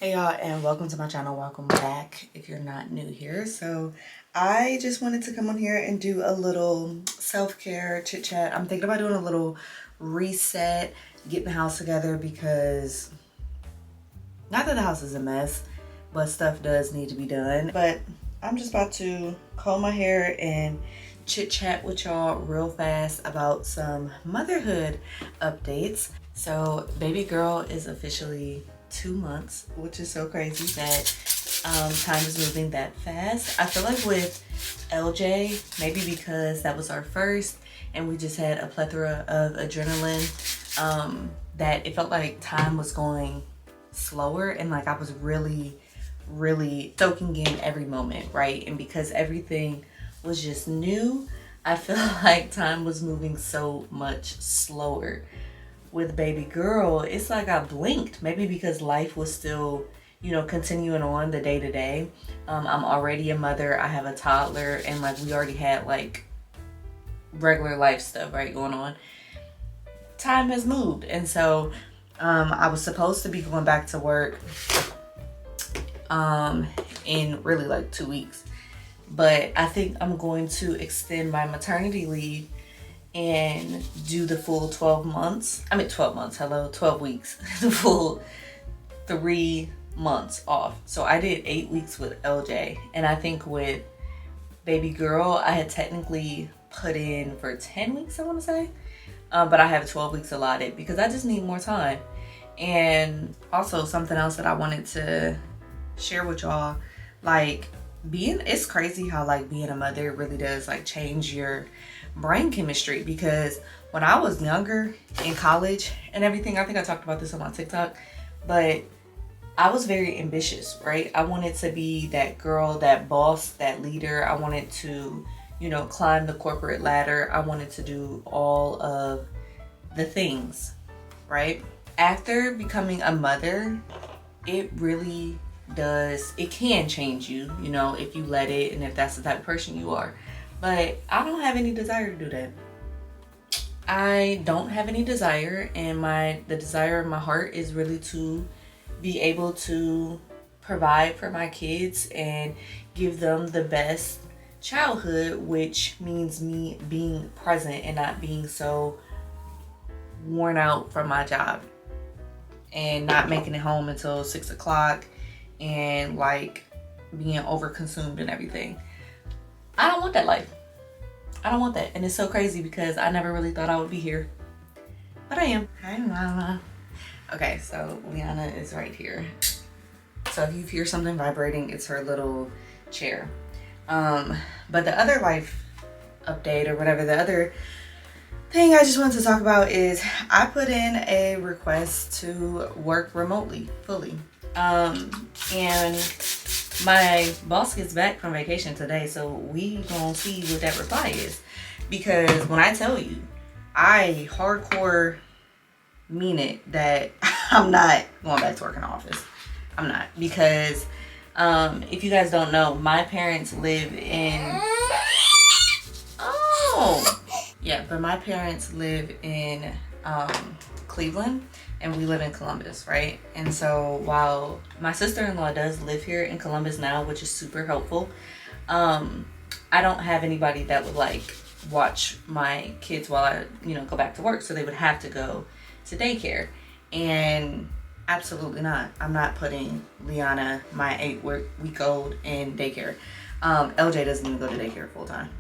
Hey y'all, and welcome to my channel. Welcome back if you're not new here. So I just wanted to come on here and do a little self-care chit chat. I'm thinking about doing a little reset, getting the house together, because not that the house is a mess, but stuff does need to be done. But I'm just about to comb my hair and chit chat with y'all real fast about some motherhood updates. So baby girl is officially 2 months, which is so crazy that time is moving that fast. I feel like with LJ, maybe because that was our first and we just had a plethora of adrenaline, that it felt like time was going slower, and like I was really soaking in every moment, right? And because everything was just new, I feel like time was moving so much slower. With baby girl, it's like I blinked, maybe because life was still, continuing on the day to day. I'm already a mother, I have a toddler, and like we already had like regular life stuff, right, going on. Time has moved, and so I was supposed to be going back to work in really like 2 weeks, but I think I'm going to extend my maternity leave and do the full 12 months. 12 weeks. The full 3 months off. So I did 8 weeks with LJ. And I think with baby girl, I had technically put in for 10 weeks, I want to say. But I have 12 weeks allotted because I just need more time. And also something else that I wanted to share with y'all, like it's crazy how like being a mother really does like change your brain chemistry. Because when I was younger in college and everything, I think I talked about this on my TikTok, but I was very ambitious, right? I wanted to be that girl, that boss, that leader. I wanted to, climb the corporate ladder. I wanted to do all of the things, right? After becoming a mother, it really does, it can change you, if you let it and if that's the type of person you are. But I don't have any desire to do that. I don't have any desire, and the desire of my heart is really to be able to provide for my kids and give them the best childhood, which means me being present and not being so worn out from my job and not making it home until 6 o'clock and like being overconsumed and everything. I don't want that life. I don't want that. And it's so crazy because I never really thought I would be here, but I am. Hi, mama. Okay, so Liana is right here. So if you hear something vibrating, it's her little chair. But the other life update, or whatever, the other thing I just wanted to talk about is I put in a request to work remotely fully. And my boss gets back from vacation today, so we gonna see what that reply is. Because when I tell you, I hardcore mean it that I'm not going back to work in the office. I'm not. Because if you guys don't know, my parents live in but my parents live in Cleveland, and we live in Columbus, right? And so while my sister-in-law does live here in Columbus now, which is super helpful, I don't have anybody that would like watch my kids while I, go back to work. So they would have to go to daycare. And absolutely not. I'm not putting Liana, my 8-week-old, in daycare. LJ doesn't even go to daycare full time.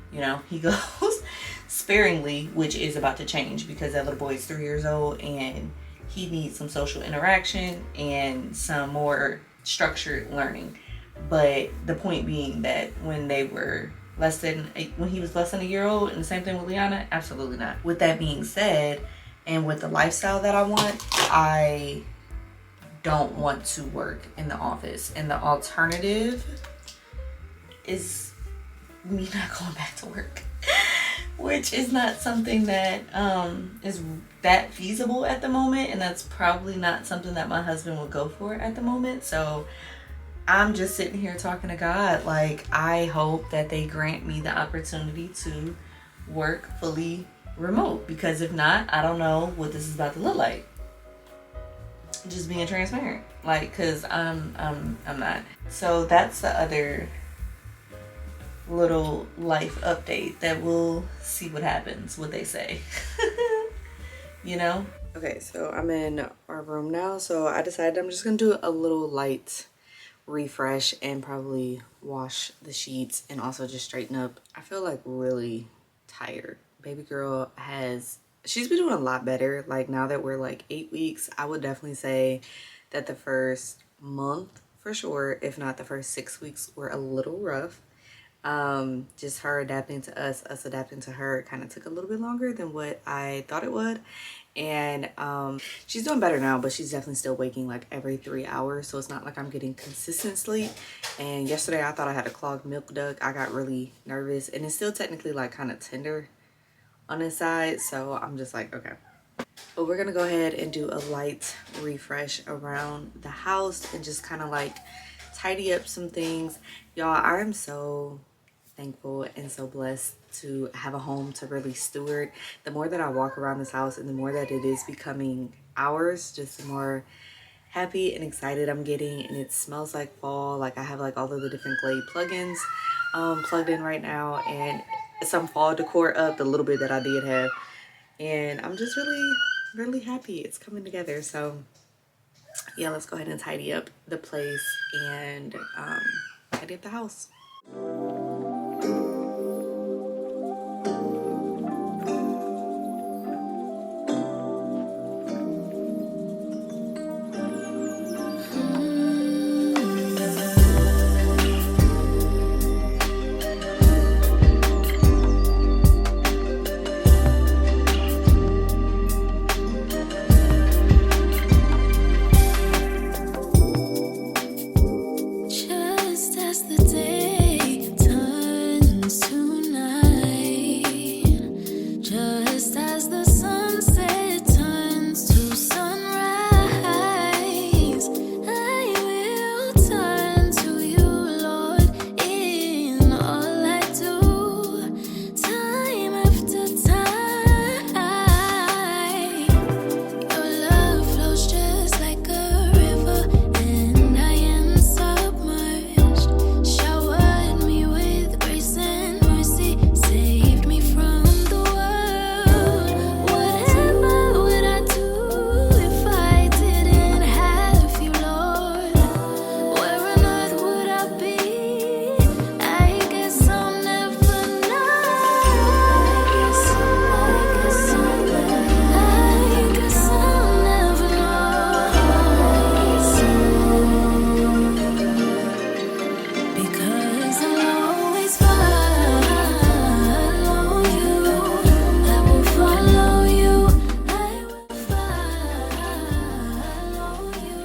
He goes sparingly, which is about to change because that little boy is 3 years old and he needs some social interaction and some more structured learning. But the point being that when he was less than a year old, and the same thing with Liana, absolutely not. With that being said, and with the lifestyle that I want, I don't want to work in the office. And the alternative is me not going back to work, which is not something that is that feasible at the moment, and that's probably not something that my husband would go for at the moment. So I'm just sitting here talking to God, like I hope that they grant me the opportunity to work fully remote, because if not, I don't know what this is about to look like. Just being transparent, like, cause I'm not. So that's the other little life update that we'll see what happens, what they say. You know? Okay, so I'm in our room now. So I decided I'm just gonna do a little light refresh and probably wash the sheets and also just straighten up. I feel like really tired. Baby girl she's been doing a lot better. Like now that we're like 8 weeks, I would definitely say that the first month for sure, if not the first 6 weeks, were a little rough. Just her adapting to us adapting to her kind of took a little bit longer than what I thought it would. And she's doing better now, but she's definitely still waking like every 3 hours, so it's not like I'm getting consistent sleep. And yesterday I thought I had a clogged milk duct. I got really nervous, and it's still technically like kind of tender on the side, so I'm just like, okay. But we're gonna go ahead and do a light refresh around the house and just kind of like tidy up some things. Y'all, I am so thankful and so blessed to have a home to really steward. The more that I walk around this house and the more that it is becoming ours, just the more happy and excited I'm getting. And it smells like fall. Like I have like all of the different Glade plugins plugged in right now, and some fall decor up, the little bit that I did have, and I'm just really happy it's coming together. So yeah, let's go ahead and tidy up the place and tidy up the house. Just as the day turns to night, just as the sunset turns to sunrise, I will turn to you, Lord, in all I do, time after time. Your love flows just like a river, and I am submerged. Showered me with grace and mercy, saved me from the world. Whatever would I do if I didn't have you, Lord? Where on earth would I be? I guess I'll never know. I guess I'll never know. Because I'll always follow you. I will follow you. I will follow you.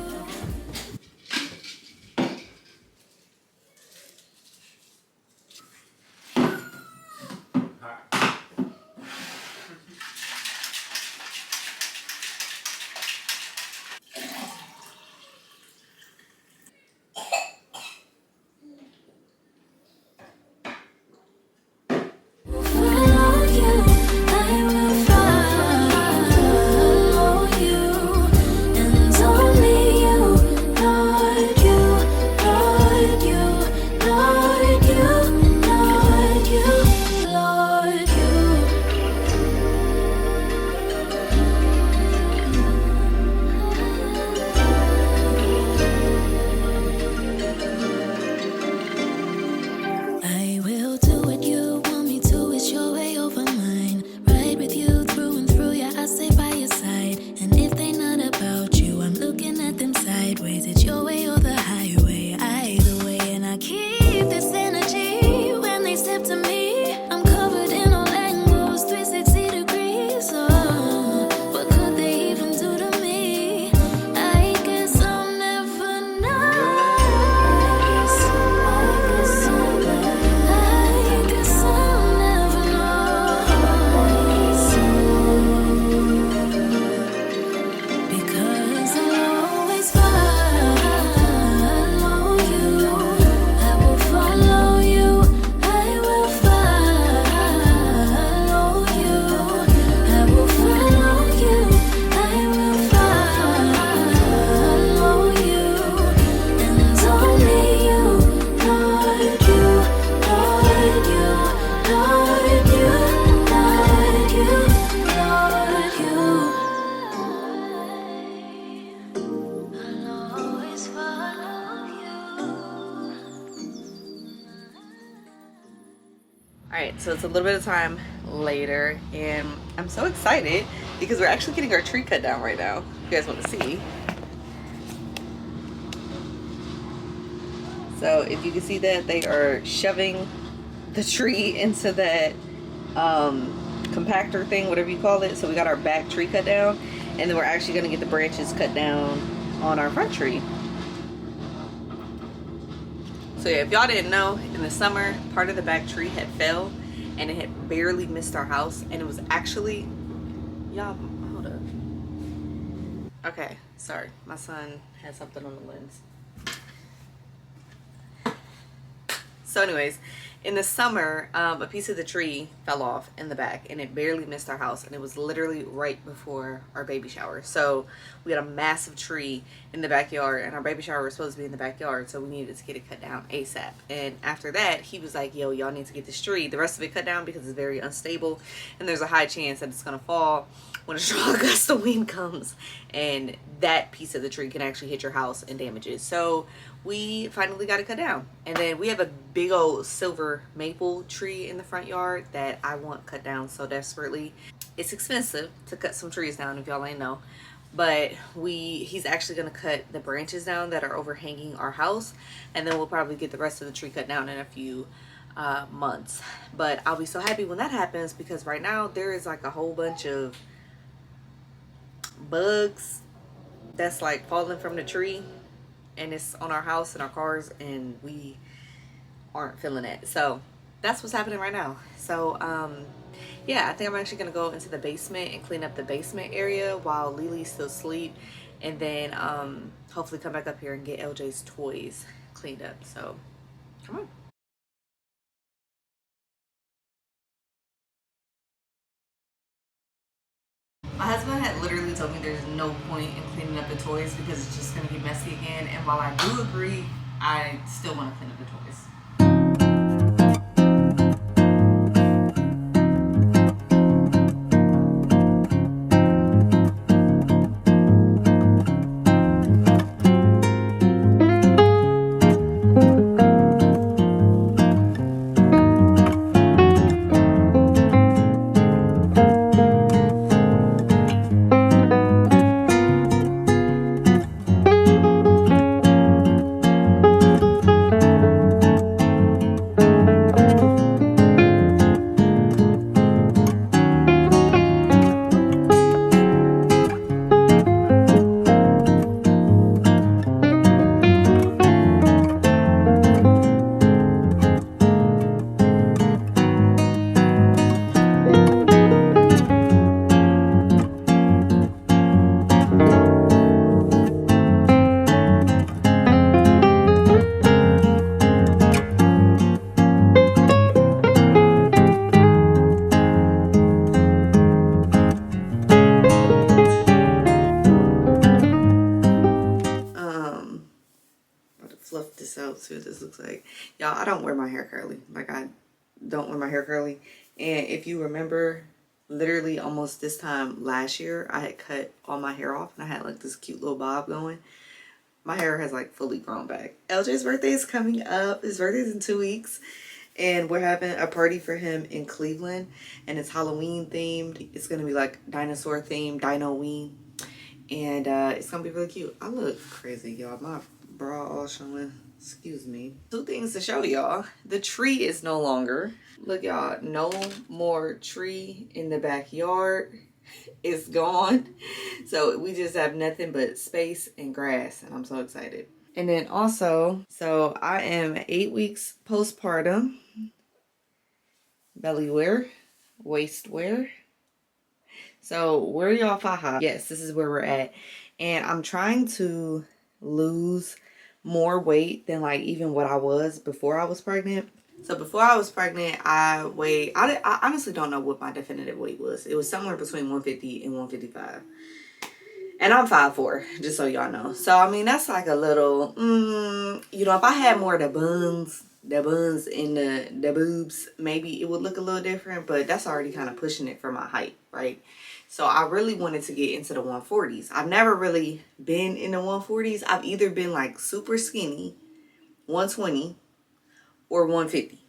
Follow you, I will follow you, and only you, Lord, you, Lord, you, Lord, you, Lord, you, Lord, you. I will do what you want me to, it's your way over mine. Ride with you through and through, yeah, I stay by your side. And if they not about you, I'm looking at them sideways. It's your way or the highway, either way. And I keep this energy when they step to me. I'm covered in all angles, 360 degrees. Oh, what could they even do to me? I guess I'll never know. I guess I'll never know. Because I'll always follow Alright, so it's a little bit of time later, and I'm so excited because we're actually getting our tree cut down right now. If you guys want to see. So if you can see that, they are shoving the tree into that compactor thing, whatever you call it. So we got our back tree cut down, and then we're actually going to get the branches cut down on our front tree. So yeah, if y'all didn't know, in the summer, part of the back tree had fell, and it had barely missed our house, and it was actually, y'all, hold up. Okay, sorry, my son had something on the lens. So anyways, in the summer, a piece of the tree fell off in the back, and it barely missed our house, and it was literally right before our baby shower. So we had a massive tree in the backyard, and our baby shower was supposed to be in the backyard, so we needed to get it cut down ASAP. And after that, he was like, yo, y'all need to get this tree, the rest of it cut down, because it's very unstable, and there's a high chance that it's gonna fall when a strong gust of wind comes, and that piece of the tree can actually hit your house and damage it. So we finally got it cut down. And then we have a big old silver maple tree in the front yard that I want cut down so desperately. It's expensive to cut some trees down, if y'all ain't know, but he's actually gonna cut the branches down that are overhanging our house, and then we'll probably get the rest of the tree cut down in a few months. But I'll be so happy when that happens, because right now there is like a whole bunch of bugs that's like falling from the tree, and it's on our house and our cars, and we aren't feeling it. So that's what's happening right now. So yeah, I think I'm actually gonna go into the basement and clean up the basement area while Lily's still asleep, and then hopefully come back up here and get LJ's toys cleaned up. So come on. My husband had literally told me there's no point in cleaning up the toys because it's just going to get messy again. And while I do agree, I still want to clean up the toys. Fluff this out, see what this looks like. Y'all, I don't wear my hair curly. Like, I don't wear my hair curly. And if you remember, literally almost this time last year, I had cut all my hair off and I had like this cute little bob going. My hair has like fully grown back. LJ's birthday is coming up. His birthday is in 2 weeks, and we're having a party for him in Cleveland, and it's Halloween themed. It's gonna be like dinosaur themed, Dino-ween, and it's gonna be really cute. I look crazy, y'all. My bra all showing. Excuse me. 2 things to show y'all. The tree is no longer. Look, y'all, no more tree in the backyard. It's gone. So we just have nothing but space and grass, and I'm so excited. And then also, so I am 8 weeks postpartum. Belly wear, waist wear. So where y'all faja? Yes, this is where we're at. And I'm trying to lose more weight than like even what I was before I was pregnant. So before I was pregnant, I weighed, I honestly don't know what my definitive weight was. It was somewhere between 150 and 155. And I'm 5'4", just so y'all know. So, I mean, that's like a little, you know, if I had more of the buns in the boobs, maybe it would look a little different. But that's already kind of pushing it for my height, right? So I really wanted to get into the 140s. I've never really been in the 140s. I've either been like super skinny, 120, or 150.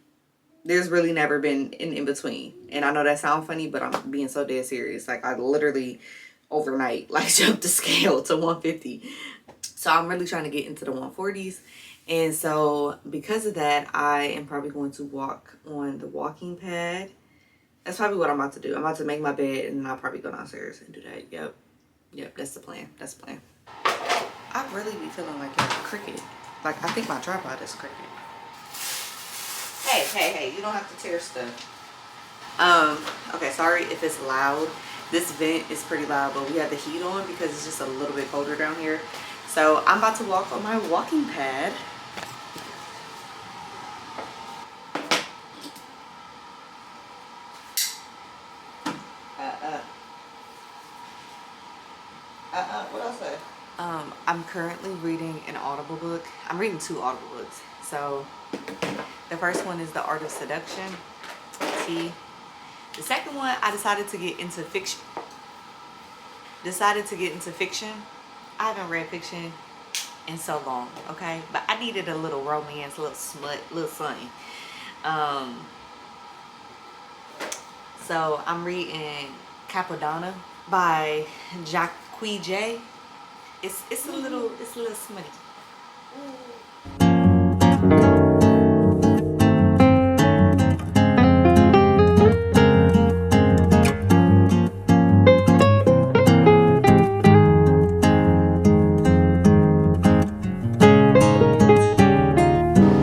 There's really never been an in between. And I know that sounds funny, but I'm being so dead serious. Like I literally overnight like jumped the scale to 150. So I'm really trying to get into the 140s. And so because of that, I am probably going to walk on the walking pad. That's probably what I'm about to do. I'm about to make my bed and I'll probably go downstairs and do that. Yep. Yep, that's the plan. That's the plan. I really be feeling like a cricket. Like I think my tripod is cricket. Hey, hey, hey, you don't have to tear stuff. Okay, sorry if it's loud. This vent is pretty loud, but we have the heat on because it's just a little bit colder down here. So I'm about to walk on my walking pad. What else? I'm currently reading an Audible book. I'm reading 2 Audible books. So the first one is The Art of Seduction, T. The second one, I decided to get into fiction. I haven't read fiction in so long, okay? But I needed a little romance, a little smut, a little something. So I'm reading Capodanno by Jacques J. It's a little smutty.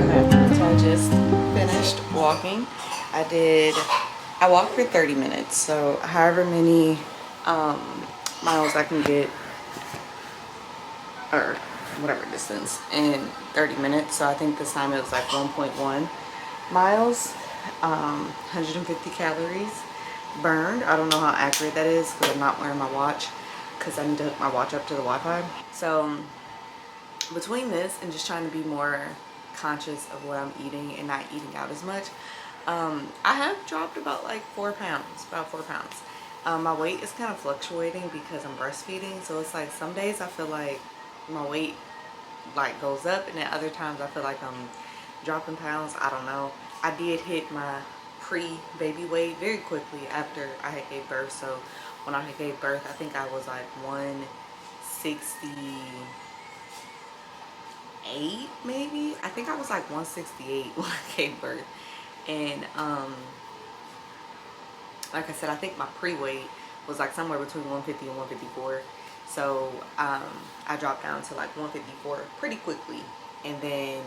Okay, so I just finished walking. I walked for 30 minutes, so however many miles I can get, or whatever distance, in 30 minutes. So I think this time it was like 1.1 miles, 150 calories burned. I don't know how accurate that is because I'm not wearing my watch because I need to hook my watch up to the Wi-Fi. So between this and just trying to be more conscious of what I'm eating and not eating out as much, I have dropped about like 4 pounds, my weight is kind of fluctuating because I'm breastfeeding, so it's like some days I feel like my weight like goes up and then other times I feel like I'm dropping pounds. I don't know. I did hit my pre-baby weight very quickly after I had gave birth. So when I had gave birth, I think I was like 168 maybe. I think I was like 168 when I gave birth. And like I said, I think my pre-weight was like somewhere between 150 and 154. So I dropped down to like 154 pretty quickly. And then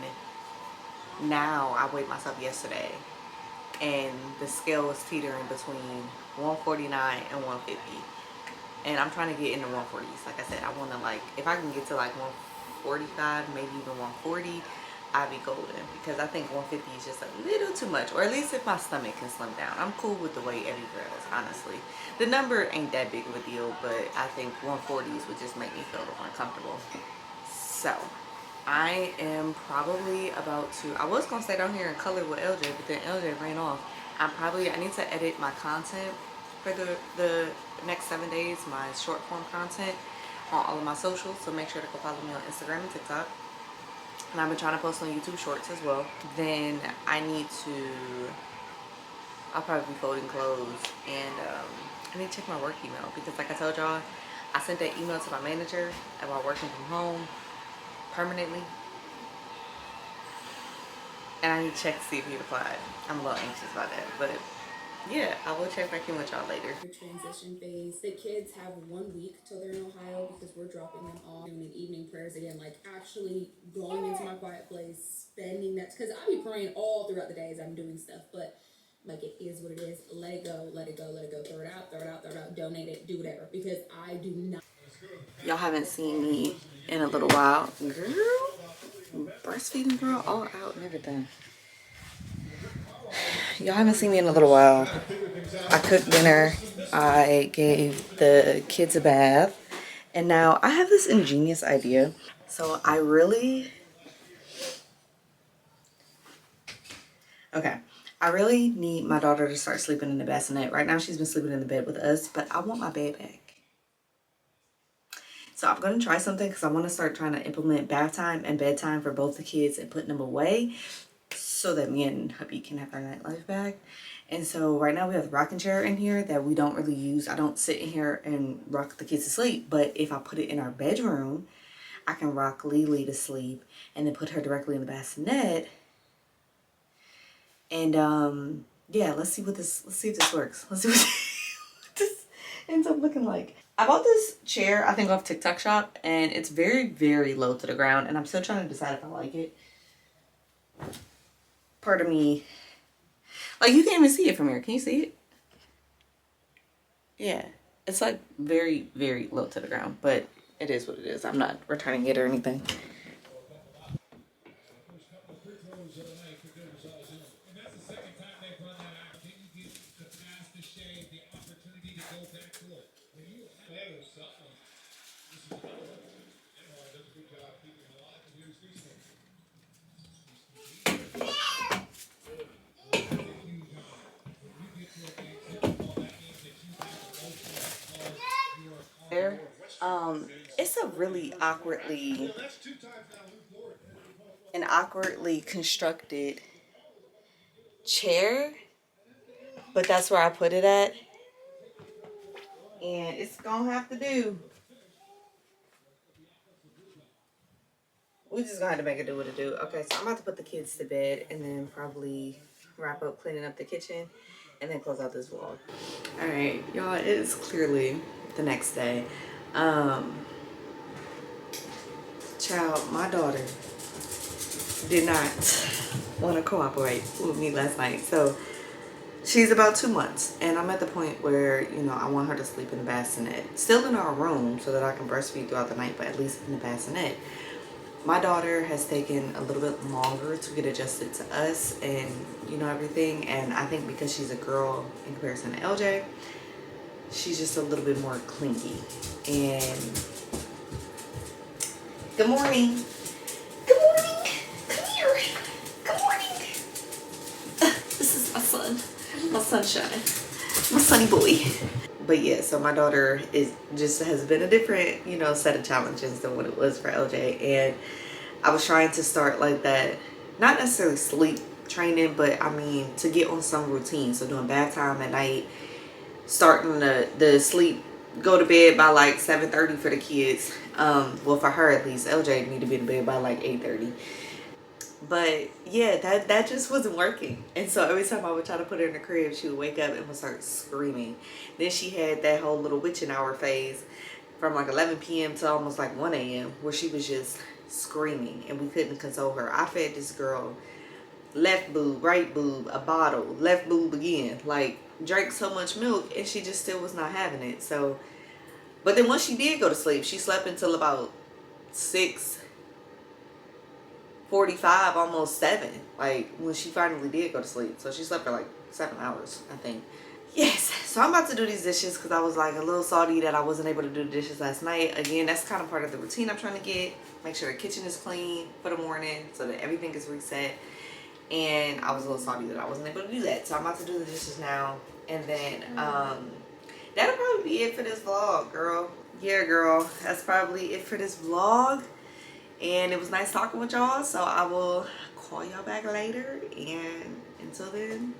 now I weighed myself yesterday and the scale was teetering between 149 and 150. And I'm trying to get in the 140s. Like I said, I want to, like, if I can get to like 145, maybe even 140, I'd be golden, because I think 150 is just a little too much. Or at least if my stomach can slim down. I'm cool with the weight everywhere else, honestly. The number ain't that big of a deal, but I think 140s would just make me feel uncomfortable. So I am probably about to, I was gonna stay down here and color with LJ, but then LJ ran off. I need to edit my content for the next 7 days, my short form content on all of my socials. So make sure to go follow me on Instagram and TikTok. And I've been trying to post on YouTube Shorts as well. Then I'll probably be folding clothes, and I need to check my work email, because like I told y'all, I sent that email to my manager about working from home permanently, and I need to check to see if he replied. I'm a little anxious about that, but yeah, I will check back in with y'all later. Transition phase. The kids have 1 week till they're in Ohio because we're dropping them off, doing evening prayers again, like actually going into my quiet place, spending that, because I be praying all throughout the day as I'm doing stuff, but like, it is what it is. Let it go, let it go, let it go. Throw it out, throw it out, throw it out. Donate it, do whatever, because I do not. Y'all haven't seen me in a little while. Girl, breastfeeding girl, all out and everything. Y'all haven't seen me in a little while. I cooked dinner. I gave the kids a bath. And now I have this ingenious idea. So I really need my daughter to start sleeping in the bassinet. Right now she's been sleeping in the bed with us, but I want my bed back. So I'm going to try something, because I want to start trying to implement bath time and bedtime for both the kids and putting them away. so that me and hubby can have our nightlife back. And so right now we have a rocking chair in here that we don't really use. I don't sit in here and rock the kids to sleep, but if I put it in our bedroom, I can rock Lily to sleep and then put her directly in the bassinet. And yeah, let's see if this works. Let's see what this ends up looking like. I bought this chair, I think off TikTok shop, and it's very, very low to the ground, and I'm still trying to decide if I like it. Part of me, like, you can't even see it from here. Can you see it? Yeah, it's like very, very low to the ground, but it is what it is. I'm not returning it or anything. It's a really awkwardly constructed chair, but that's where I put it at, and it's gonna have to do. We just gonna have to make it do what it do. Okay, so I'm about to put the kids to bed and then probably wrap up cleaning up the kitchen and then close out this vlog. All right, y'all, it is clearly the next day. Child, my daughter did not want to cooperate with me last night. So she's about 2 months, and I'm at the point where, you know, I want her to sleep in the bassinet. Still in our room so that I can breastfeed throughout the night, but at least in the bassinet. My daughter has taken a little bit longer to get adjusted to us and, you know, everything. And I think because she's a girl in comparison to LJ, she's just a little bit more clingy. And good morning. Good morning. Come here. Good morning. This is my son. My sunshine. My sunny boy. But yeah, so my daughter has been a different, you know, set of challenges than what it was for LJ. And I was trying to start like that, not necessarily sleep training, but I mean to get on some routine. So doing bath time at night, starting the sleep, go to bed by like 7:30 for the kids. Well, for her at least. LJ need to be in bed by like 8:30. But yeah, that just wasn't working. And so every time I would try to put her in the crib, she would wake up and would start screaming. Then she had that whole little witching hour phase from like 11 p.m. to almost like 1 a.m. where she was just screaming and we couldn't console her. I fed this girl left boob, right boob, a bottle, left boob again. Like, drank so much milk and she just still was not having it. So, but then once she did go to sleep, she slept until about 6:45, almost 7, like when she finally did go to sleep. So she slept for like 7 hours, I think. Yes, so I'm about to do these dishes because I was like a little salty that I wasn't able to do the dishes last night. Again, that's kind of part of the routine I'm trying to get. Make sure the kitchen is clean for the morning so that everything is reset. And I was a little salty that I wasn't able to do that. So I'm about to do the dishes now. And then that'll probably be it for this vlog, girl. Yeah, girl, that's probably it for this vlog. And it was nice talking with y'all. So I will call y'all back later. And until then,